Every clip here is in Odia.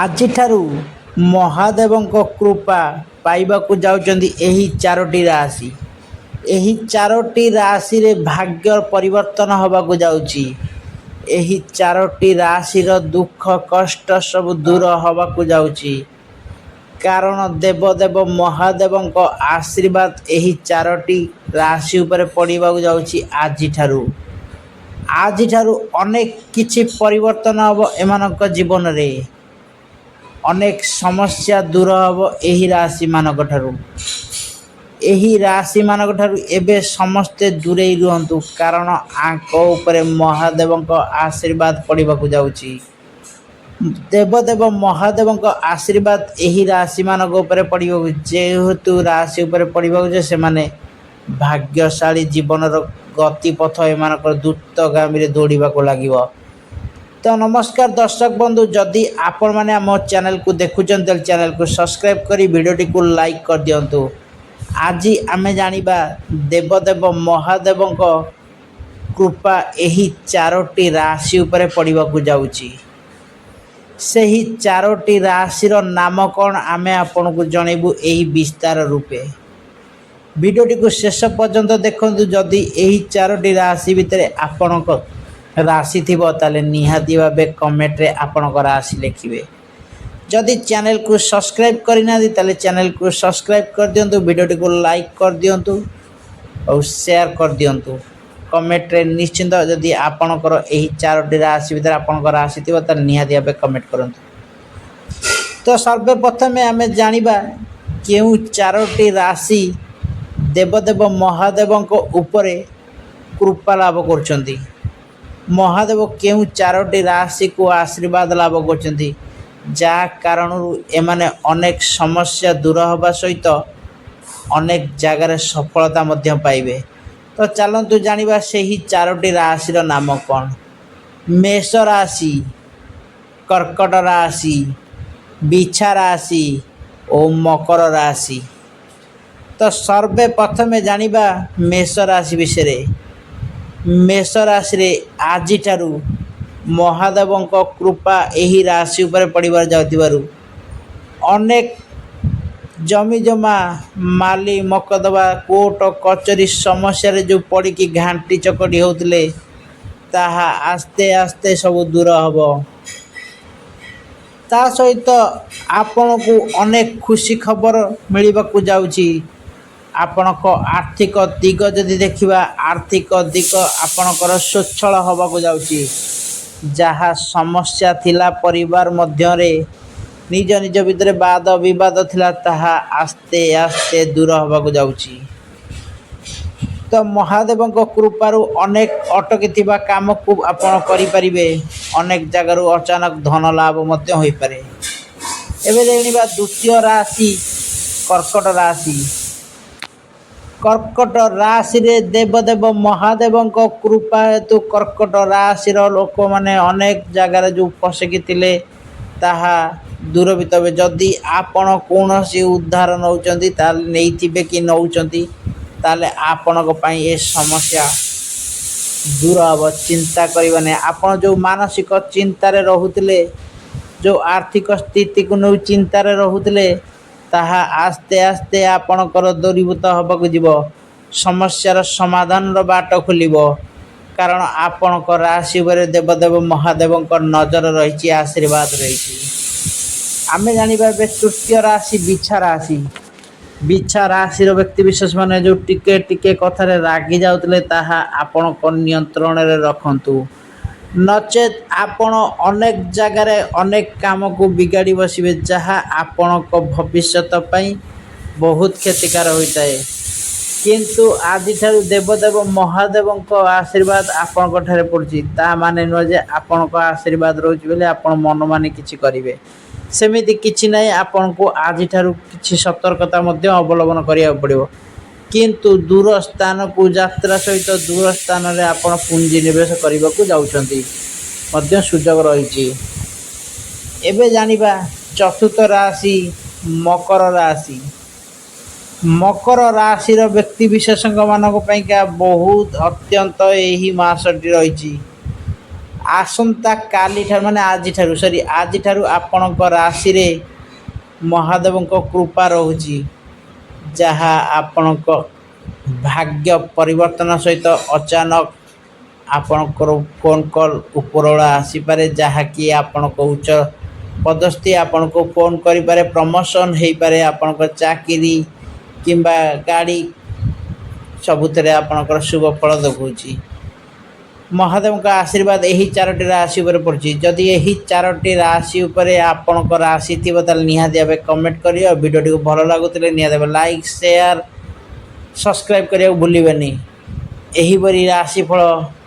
ଆଜିଠାରୁ ମହାଦେବଙ୍କ କୃପା ପାଇବାକୁ ଯାଉଛନ୍ତି ଏହି ଚାରୋଟି ରାଶି। ଏହି ଚାରୋଟି ରାଶିରେ ଭାଗ୍ୟ ପରିବର୍ତ୍ତନ ହେବାକୁ ଯାଉଛି। ଏହି ଚାରୋଟି ରାଶିର ଦୁଃଖ କଷ୍ଟ ସବୁ ଦୂର ହେବାକୁ ଯାଉଛି। କାରଣ ଦେବଦେବ ମହାଦେବଙ୍କ ଆଶୀର୍ବାଦ ଏହି ଚାରୋଟି ରାଶି ଉପରେ ପଡ଼ିବାକୁ ଯାଉଛି ଆଜିଠାରୁ। ଆଜିଠାରୁ ଅନେକ କିଛି ପରିବର୍ତ୍ତନ ହେବ ଏମାନଙ୍କ ଜୀବନରେ। ଅନେକ ସମସ୍ୟା ଦୂର ହେବ ଏହି ରାଶିମାନଙ୍କ ଠାରୁ। ଏହି ରାଶିମାନଙ୍କ ଠାରୁ ଏବେ ସମସ୍ତେ ଦୂରେଇ ରୁହନ୍ତୁ, କାରଣ ଆଙ୍କ ଉପରେ ମହାଦେବଙ୍କ ଆଶୀର୍ବାଦ ପଡ଼ିବାକୁ ଯାଉଛି। ଦେବଦେବ ମହାଦେବଙ୍କ ଆଶୀର୍ବାଦ ଏହି ରାଶିମାନଙ୍କ ଉପରେ ପଡ଼ିବାକୁ, ଯେହେତୁ ରାଶି ଉପରେ ପଡ଼ିବାକୁ ଯେ ସେମାନେ ଭାଗ୍ୟଶାଳୀ, ଜୀବନର ଗତିପଥ ଏମାନଙ୍କର ଦ୍ରୁତଗାମୀରେ ଦୌଡ଼ିବାକୁ ଲାଗିବ। ତ ନମସ୍କାର ଦର୍ଶକ ବନ୍ଧୁ, ଯଦି ଆପଣମାନେ ଆମ ଚ୍ୟାନେଲକୁ ଦେଖୁଛନ୍ତି ତାହେଲେ ଚ୍ୟାନେଲକୁ ସବସ୍କ୍ରାଇବ୍ କରି ଭିଡ଼ିଓଟିକୁ ଲାଇକ୍ କରିଦିଅନ୍ତୁ। ଆଜି ଆମେ ଜାଣିବା ଦେବଦେବ ମହାଦେବଙ୍କ କୃପା ଏହି ଚାରୋଟି ରାଶି ଉପରେ ପଡ଼ିବାକୁ ଯାଉଛି। ସେହି ଚାରୋଟି ରାଶିର ନାମ କ'ଣ ଆମେ ଆପଣଙ୍କୁ ଜଣାଇବୁ ଏହି ବିସ୍ତାର ରୂପେ। ଭିଡ଼ିଓଟିକୁ ଶେଷ ପର୍ଯ୍ୟନ୍ତ ଦେଖନ୍ତୁ। ଯଦି ଏହି ଚାରୋଟି ରାଶି ଭିତରେ ଆପଣଙ୍କ ରାଶି ଥିବ ତାହେଲେ ନିହାତି ଭାବେ କମେଣ୍ଟରେ ଆପଣଙ୍କ ରାଶି ଲେଖିବେ। ଯଦି ଚ୍ୟାନେଲକୁ ସବସ୍କ୍ରାଇବ୍ କରିନାହାନ୍ତି ତାହେଲେ ଚ୍ୟାନେଲକୁ ସବସ୍କ୍ରାଇବ୍ କରିଦିଅନ୍ତୁ, ଭିଡ଼ିଓଟିକୁ ଲାଇକ୍ କରିଦିଅନ୍ତୁ ଆଉ ସେୟାର କରିଦିଅନ୍ତୁ। କମେଣ୍ଟରେ ନିଶ୍ଚିନ୍ତ ଯଦି ଆପଣଙ୍କର ଏହି ଚାରୋଟି ରାଶି ଭିତରେ ଆପଣଙ୍କ ରାଶି ଥିବ ତାହେଲେ ନିହାତି ଭାବେ କମେଣ୍ଟ କରନ୍ତୁ। ତ ସର୍ବପ୍ରଥମେ ଆମେ ଜାଣିବା କେଉଁ ଚାରୋଟି ରାଶି ଦେବଦେବ ମହାଦେବଙ୍କ ଉପରେ କୃପା ଲାଭ କରୁଛନ୍ତି। ମହାଦେବ କେଉଁ ଚାରୋଟି ରାଶିକୁ ଆଶୀର୍ବାଦ ଲାଭ କରୁଛନ୍ତି, ଯାହା କାରଣରୁ ଏମାନେ ଅନେକ ସମସ୍ୟା ଦୂର ହେବା ସହିତ ଅନେକ ଜାଗାରେ ସଫଳତା ମଧ୍ୟ ପାଇବେ। ତ ଚାଲନ୍ତୁ ଜାଣିବା ସେହି ଚାରୋଟି ରାଶିର ନାମ କ'ଣ। ମେଷ ରାଶି, କର୍କଟ ରାଶି, ବିଛା ରାଶି ଓ ମକର ରାଶି। ତ ସର୍ବପ୍ରଥମେ ଜାଣିବା ମେଷ ରାଶି ବିଷୟରେ। ମେଷ ରାଶିରେ ଆଜିଠାରୁ ମହାଦେବଙ୍କ କୃପା ଏହି ରାଶି ଉପରେ ପଡ଼ିବାକୁ ଯାଉଥିବାରୁ ଅନେକ ଜମିଜମା, ମାଲି ମକଦ୍ଦମା, କୋର୍ଟ କଚେରୀ ସମସ୍ୟାରେ ଯେଉଁ ପଡ଼ିକି ଘାଣ୍ଟି ଚକଟି ହେଉଥିଲେ ତାହା ଆସ୍ତେ ଆସ୍ତେ ସବୁ ଦୂର ହେବ। ତା ସହିତ ଆପଣଙ୍କୁ ଅନେକ ଖୁସି ଖବର ମିଳିବାକୁ ଯାଉଛି। ଆପଣଙ୍କ ଆର୍ଥିକ ଦିଗ ଯଦି ଦେଖିବା, ଆର୍ଥିକ ଦିଗ ଆପଣଙ୍କର ସ୍ୱଚ୍ଛଳ ହେବାକୁ ଯାଉଛି। ଯାହା ସମସ୍ୟା ଥିଲା ପରିବାର ମଧ୍ୟରେ, ନିଜ ନିଜ ଭିତରେ ବାଦ ବିବାଦ ଥିଲା, ତାହା ଆସ୍ତେ ଆସ୍ତେ ଦୂର ହେବାକୁ ଯାଉଛି। ତ ମହାଦେବଙ୍କ କୃପାରୁ ଅନେକ ଅଟକିଥିବା କାମକୁ ଆପଣ କରିପାରିବେ। ଅନେକ ଜାଗାରୁ ଅଚାନକ ଧନ ଲାଭ ମଧ୍ୟ ହୋଇପାରେ। ଏବେ ଜାଣିବା ଦ୍ୱିତୀୟ ରାଶି କର୍କଟ ରାଶି। କର୍କଟ ରାଶିରେ ଦେବଦେବ ମହାଦେବଙ୍କ କୃପା ହେତୁ କର୍କଟ ରାଶିର ଲୋକମାନେ ଅନେକ ଜାଗାରେ ଯେଉଁ ଫସିକି ଥିଲେ ତାହା ଦୂରଭୀତ ହେବେ। ଯଦି ଆପଣ କୌଣସି ଉଦ୍ଧାର ନେଉଛନ୍ତି ତାହେଲେ ନେଇଥିବେ କି ନେଉଛନ୍ତି ତାହେଲେ ଆପଣଙ୍କ ପାଇଁ ଏ ସମସ୍ୟା ଦୂର ହେବ। ଚିନ୍ତା କରିବାନି। ଆପଣ ଯେଉଁ ମାନସିକ ଚିନ୍ତାରେ ରହୁଥିଲେ, ଯେଉଁ ଆର୍ଥିକ ସ୍ଥିତିକୁ ନେଇ ଚିନ୍ତାରେ ରହୁଥିଲେ, ତାହା ଆସ୍ତେ ଆସ୍ତେ ଆପଣଙ୍କର ଦୂରୀଭୂତ ହେବାକୁ ଯିବ। ସମସ୍ୟାର ସମାଧାନର ବାଟ ଖୋଲିବ, କାରଣ ଆପଣଙ୍କ ରାଶି ଉପରେ ଦେବଦେବ ମହାଦେବଙ୍କ ନଜର ରହିଛି, ଆଶୀର୍ବାଦ ରହିଛି। ଆମେ ଜାଣିବା ଏବେ ତୃତୀୟ ରାଶି ବିଛା ରାଶି। ବିଛା ରାଶିର ବ୍ୟକ୍ତିବିଶେଷମାନେ ଯେଉଁ ଟିକେ ଟିକେ କଥାରେ ରାଗି ଯାଉଥିଲେ ତାହା ଆପଣଙ୍କ ନିୟନ୍ତ୍ରଣରେ ରଖନ୍ତୁ, ନଚେତ୍ ଆପଣ ଅନେକ ଜାଗାରେ ଅନେକ କାମକୁ ବିଗାଡ଼ି ବସିବେ, ଯାହା ଆପଣଙ୍କ ଭବିଷ୍ୟତ ପାଇଁ ବହୁତ କ୍ଷତିକାର ହୋଇଥାଏ। କିନ୍ତୁ ଆଜିଠାରୁ ଦେବଦେବ ମହାଦେବଙ୍କ ଆଶୀର୍ବାଦ ଆପଣଙ୍କ ଠାରେ ପଡ଼ୁଛି। ତାହା ମାନେ ନୁହେଁ ଯେ ଆପଣଙ୍କ ଆଶୀର୍ବାଦ ରହୁଛି ବୋଲି ଆପଣ ମନ ମାନି କିଛି କରିବେ, ସେମିତି କିଛି ନାହିଁ। ଆପଣଙ୍କୁ ଆଜିଠାରୁ କିଛି ସତର୍କତା ମଧ୍ୟ ଅବଲମ୍ବନ କରିବାକୁ ପଡ଼ିବ। କିନ୍ତୁ ଦୂର ସ୍ଥାନକୁ ଯାତ୍ରା ସହିତ ଦୂର ସ୍ଥାନରେ ଆପଣ ପୁଞ୍ଜି ନିବେଶ କରିବାକୁ ଯାଉଛନ୍ତି ମଧ୍ୟ ସୁଯୋଗ ରହିଛି। ଏବେ ଜାଣିବା ଚତୁର୍ଥ ରାଶି ମକର ରାଶି। ମକର ରାଶିର ବ୍ୟକ୍ତିବିଶେଷଙ୍କ ମାନଙ୍କ ପାଇଁକା ବହୁତ ଅତ୍ୟନ୍ତ ଏହି ମାସଟି ରହିଛି। ଆସନ୍ତା କାଲିଠାରୁ ମାନେ ଆଜିଠାରୁ ଆପଣଙ୍କ ରାଶିରେ ମହାଦେବଙ୍କ କୃପା ରହୁଛି, ଯାହା ଆପଣଙ୍କ ଭାଗ୍ୟ ପରିବର୍ତ୍ତନ ସହିତ ଅଚାନକ ଆପଣଙ୍କର ଫୋନ୍ କଲ୍ ଉପରବେଳା ଆସିପାରେ, ଯାହାକି ଆପଣଙ୍କ ଉଚ୍ଚ ପଦସ୍ଥି ଆପଣଙ୍କୁ ଫୋନ୍ କରିପାରେ, ପ୍ରମୋସନ୍ ହୋଇପାରେ, ଆପଣଙ୍କ ଚାକିରି କିମ୍ବା ଗାଡ଼ି ସବୁଥିରେ ଆପଣଙ୍କର ଶୁଭ ଫଳ ଦେଖାଉଛି। ମହାଦେବଙ୍କ ଆଶୀର୍ବାଦ ଏହି 4ଟି ରାଶି ଉପରେ ପଡ଼ିଛି। ଯଦି ଏହି 4ଟି ରାଶି ଉପରେ ଆପଣଙ୍କ ରାଶି ଥିବ ତାହେଲେ ନିହାତି ଭାବେ କମେଣ୍ଟ କରିବେ। ଆଉ ଭିଡ଼ିଓଟିକୁ ଭଲ ଲାଗୁଥିଲେ ନିହାତି ଭାବେ ଲାଇକ୍, ସେୟାର, ସବସ୍କ୍ରାଇବ୍ କରିବାକୁ ଭୁଲିବେନି। ଏହିପରି ରାଶିଫଳ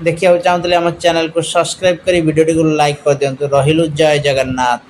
ଦେଖିବାକୁ ଚାହୁଁଥିଲେ ଆମ ଚ୍ୟାନେଲକୁ ସବସ୍କ୍ରାଇବ୍ କରି ଭିଡ଼ିଓଟିକୁ ଲାଇକ୍ କରିଦିଅନ୍ତୁ। ରହିଲୁ, ଜୟ ଜଗନ୍ନାଥ।